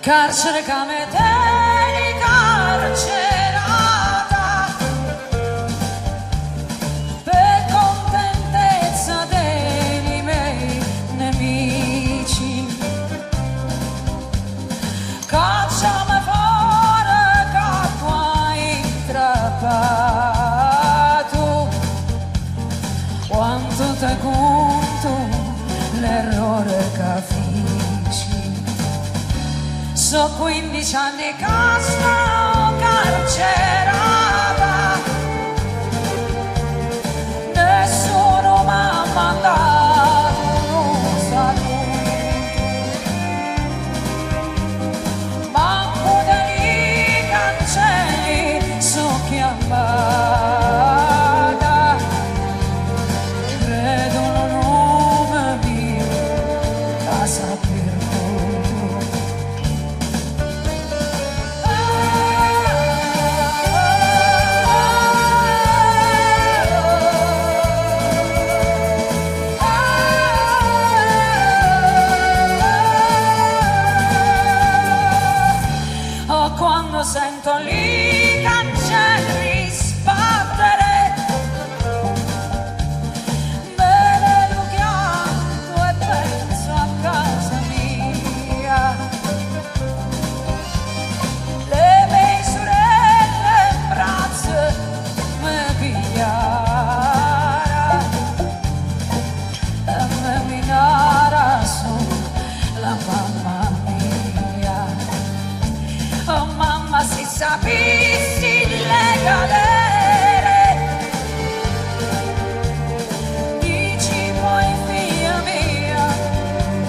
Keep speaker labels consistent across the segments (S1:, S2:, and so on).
S1: carcere come te carcerata per contentezza dei miei nemici. Cacciami fuori che tu hai intrappato, quanto te conto l'errore che feci. So 15 anni che sto carcerata, nessuno mi ha mandato un saluto, manco dei cancelli so chiamata, credo un nome mio casa quando sento lì cancelli sbattere, me ne lucchiando e penso a casa mia, le mie sorelle in braccio mi pigliara e mi minara su la mamma mia. Oh mamma, se sapissi le galere, dici poi figlia mia,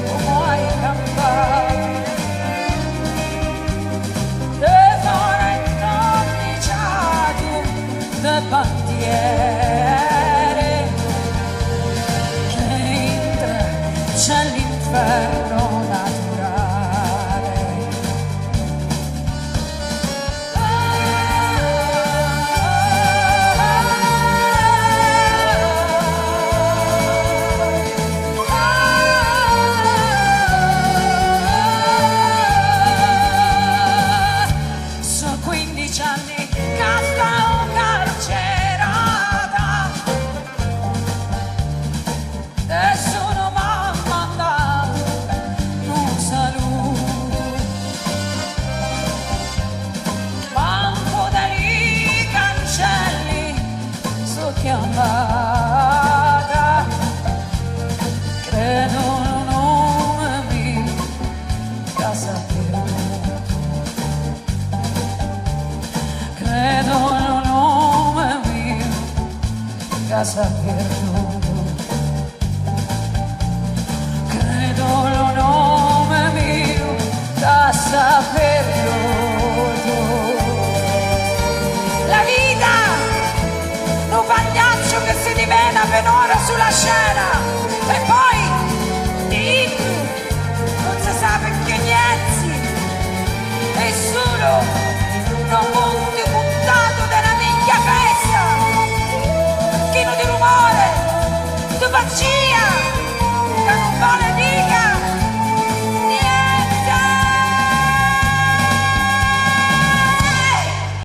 S1: come hai cambiato, le fare incorniciato le bandiere, mentre c'è l'inferno naturale. Sono 15 anni che sto carcerata, nessuno mi ha mandato un saluto, manco dai cancelli so chiamata, credo un nome mio casa perduto, credo un nome mio casa perduto, credo un nome mio casa perduto. La vita un pagliaccio che si dimena per ora sulla scena e poi non si sa perché niente, è solo un punto buttato della minchia festa, chino di rumore, tu facci